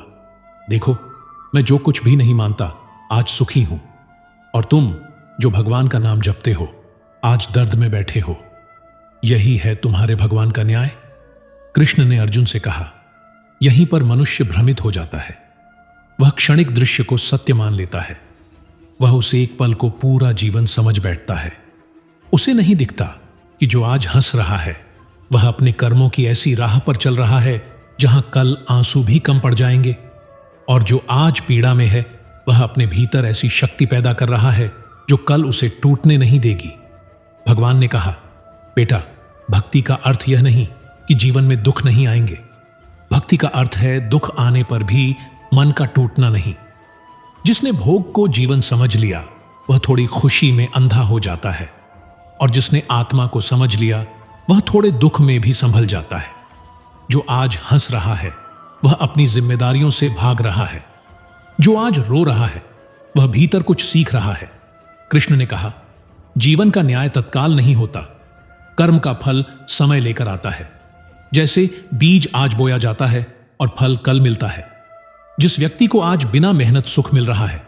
देखो, मैं जो कुछ भी नहीं मानता आज सुखी हूं, और तुम जो भगवान का नाम जपते हो आज दर्द में बैठे हो। यही है तुम्हारे भगवान का न्याय। कृष्ण ने अर्जुन से कहा, यहीं पर मनुष्य भ्रमित हो जाता है। वह क्षणिक दृश्य को सत्य मान लेता है। वह उसे एक पल को पूरा जीवन समझ बैठता है। उसे नहीं दिखता कि जो आज हंस रहा है वह अपने कर्मों की ऐसी राह पर चल रहा है जहां कल आंसू भी कम पड़ जाएंगे, और जो आज पीड़ा में है वह अपने भीतर ऐसी शक्ति पैदा कर रहा है जो कल उसे टूटने नहीं देगी। भगवान ने कहा, बेटा, भक्ति का अर्थ यह नहीं कि जीवन में दुख नहीं आएंगे। भक्ति का अर्थ है दुख आने पर भी मन का टूटना नहीं। जिसने भोग को जीवन समझ लिया वह थोड़ी खुशी में अंधा हो जाता है, और जिसने आत्मा को समझ लिया वह थोड़े दुख में भी संभल जाता है। जो आज हंस रहा है वह अपनी जिम्मेदारियों से भाग रहा है। जो आज रो रहा है वह भीतर कुछ सीख रहा है। कृष्ण ने कहा, जीवन का न्याय तत्काल नहीं होता। कर्म का फल समय लेकर आता है। जैसे बीज आज बोया जाता है और फल कल मिलता है। जिस व्यक्ति को आज बिना मेहनत सुख मिल रहा है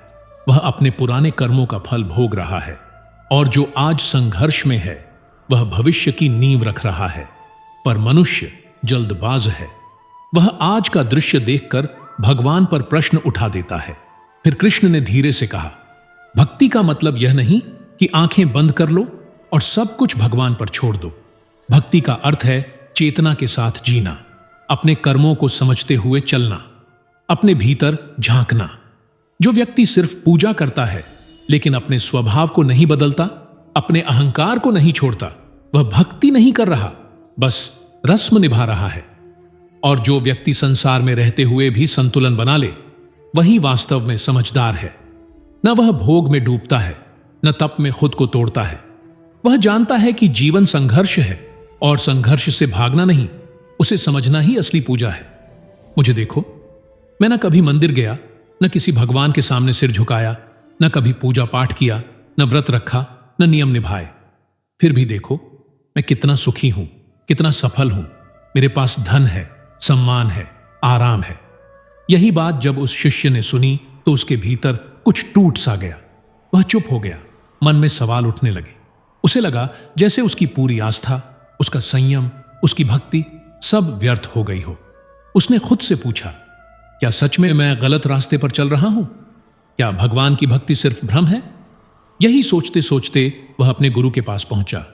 वह अपने पुराने कर्मों का फल भोग रहा है, और जो आज संघर्ष में है वह भविष्य की नींव रख रहा है। पर मनुष्य जल्दबाज है। वह आज का दृश्य देखकर भगवान पर प्रश्न उठा देता है। फिर कृष्ण ने धीरे से कहा, भक्ति का मतलब यह नहीं कि आंखें बंद कर लो और सब कुछ भगवान पर छोड़ दो। भक्ति का अर्थ है चेतना के साथ जीना, अपने कर्मों को समझते हुए चलना, अपने भीतर झांकना। जो व्यक्ति सिर्फ पूजा करता है लेकिन अपने स्वभाव को नहीं बदलता, अपने अहंकार को नहीं छोड़ता, वह भक्ति नहीं कर रहा, बस रस्म निभा रहा है। और जो व्यक्ति संसार में रहते हुए भी संतुलन बना ले, वही वास्तव में समझदार है। न वह भोग में डूबता है, न तप में खुद को तोड़ता है। वह जानता है कि जीवन संघर्ष है और संघर्ष से भागना नहीं, उसे समझना ही असली पूजा है। मुझे देखो, मैं न कभी मंदिर गया, न किसी भगवान के सामने सिर झुकाया, न कभी पूजा पाठ किया, न व्रत रखा, न नियम निभाए। फिर भी देखो मैं कितना सुखी हूं, कितना सफल हूं। मेरे पास धन है, सम्मान है, आराम है। यही बात जब उस शिष्य ने सुनी तो उसके भीतर कुछ टूट सा गया। वह चुप हो गया। मन में सवाल उठने लगे। उसे लगा जैसे उसकी पूरी आस्था, उसका संयम, उसकी भक्ति सब व्यर्थ हो गई हो। उसने खुद से पूछा, क्या सच में मैं गलत रास्ते पर चल रहा हूं? क्या भगवान की भक्ति सिर्फ भ्रम है? यही सोचते सोचते वह अपने गुरु के पास पहुंचा।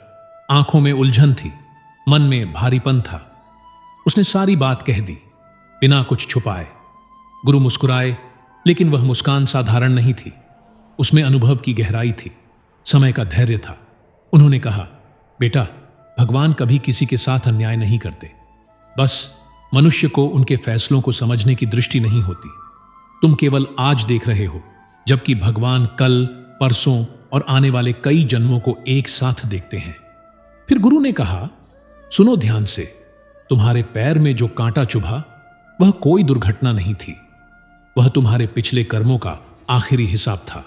आंखों में उलझन थी, मन में भारीपन था। उसने सारी बात कह दी बिना कुछ छुपाए। गुरु मुस्कुराए, लेकिन वह मुस्कान साधारण नहीं थी। उसमें अनुभव की गहराई थी, समय का धैर्य था। उन्होंने कहा, बेटा, भगवान कभी किसी के साथ अन्याय नहीं करते। बस मनुष्य को उनके फैसलों को समझने की दृष्टि नहीं होती। तुम केवल आज देख रहे हो, जबकि भगवान कल, परसों और आने वाले कई जन्मों को एक साथ देखते हैं। फिर गुरु ने कहा, सुनो ध्यान से, तुम्हारे पैर में जो कांटा चुभा वह कोई दुर्घटना नहीं थी, वह तुम्हारे पिछले कर्मों का आखिरी हिसाब था।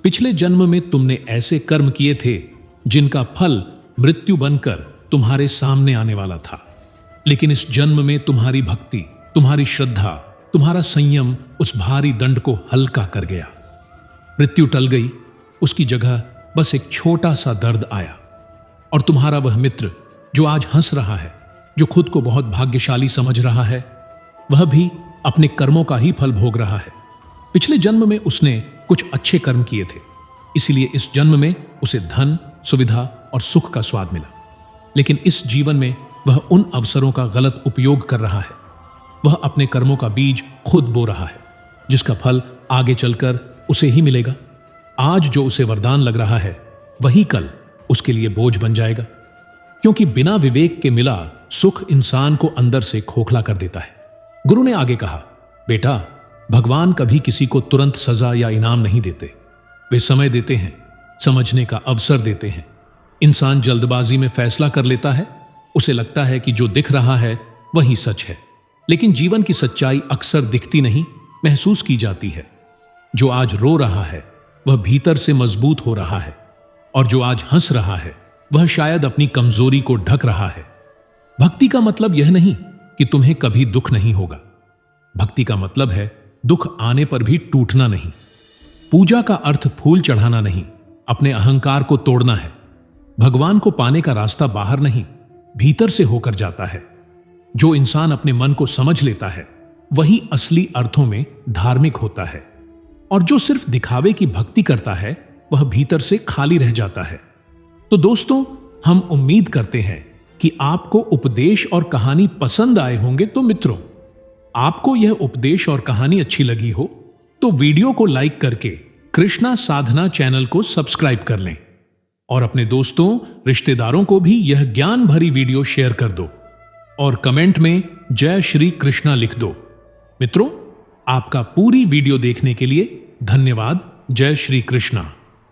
पिछले जन्म में तुमने ऐसे कर्म किए थे जिनका फल मृत्यु बनकर तुम्हारे सामने आने वाला था। लेकिन इस जन्म में तुम्हारी भक्ति, तुम्हारी श्रद्धा, तुम्हारा संयम उस भारी दंड को हल्का कर गया। मृत्यु टल गई, उसकी जगह बस एक छोटा सा दर्द आया। और तुम्हारा वह मित्र जो आज हंस रहा है, जो खुद को बहुत भाग्यशाली समझ रहा है, वह भी अपने कर्मों का ही फल भोग रहा है। पिछले जन्म में उसने कुछ अच्छे कर्म किए थे, इसीलिए इस जन्म में उसे धन, सुविधा और सुख का स्वाद मिला। लेकिन इस जीवन में वह उन अवसरों का गलत उपयोग कर रहा है। वह अपने कर्मों का बीज खुद बो रहा है, जिसका फल आगे चलकर उसे ही मिलेगा। आज जो उसे वरदान लग रहा है, वही कल उसके लिए बोझ बन जाएगा। क्योंकि बिना विवेक के मिला सुख इंसान को अंदर से खोखला कर देता है। गुरु ने आगे कहा, बेटा, भगवान कभी किसी को तुरंत सजा या इनाम नहीं देते। वे समय देते हैं, समझने का अवसर देते हैं। इंसान जल्दबाजी में फैसला कर लेता है। उसे लगता है कि जो दिख रहा है वही सच है। लेकिन जीवन की सच्चाई अक्सर दिखती नहीं, महसूस की जाती है। जो आज रो रहा है वह भीतर से मजबूत हो रहा है, और जो आज हंस रहा है वह शायद अपनी कमजोरी को ढक रहा है। भक्ति का मतलब यह नहीं कि तुम्हें कभी दुख नहीं होगा। भक्ति का मतलब है दुख आने पर भी टूटना नहीं। पूजा का अर्थ फूल चढ़ाना नहीं, अपने अहंकार को तोड़ना है। भगवान को पाने का रास्ता बाहर नहीं, भीतर से होकर जाता है। जो इंसान अपने मन को समझ लेता है वही असली अर्थों में धार्मिक होता है, और जो सिर्फ दिखावे की भक्ति करता है वह भीतर से खाली रह जाता है। तो दोस्तों, हम उम्मीद करते हैं कि आपको उपदेश और कहानी पसंद आए होंगे। तो मित्रों, आपको यह उपदेश और कहानी अच्छी लगी हो तो वीडियो को लाइक करके कृष्णा साधना चैनल को सब्सक्राइब कर लें, और अपने दोस्तों, रिश्तेदारों को भी यह ज्ञान भरी वीडियो शेयर कर दो, और कमेंट में जय श्री कृष्णा लिख दो। मित्रों, आपका पूरी वीडियो देखने के लिए धन्यवाद। जय श्री कृष्णा।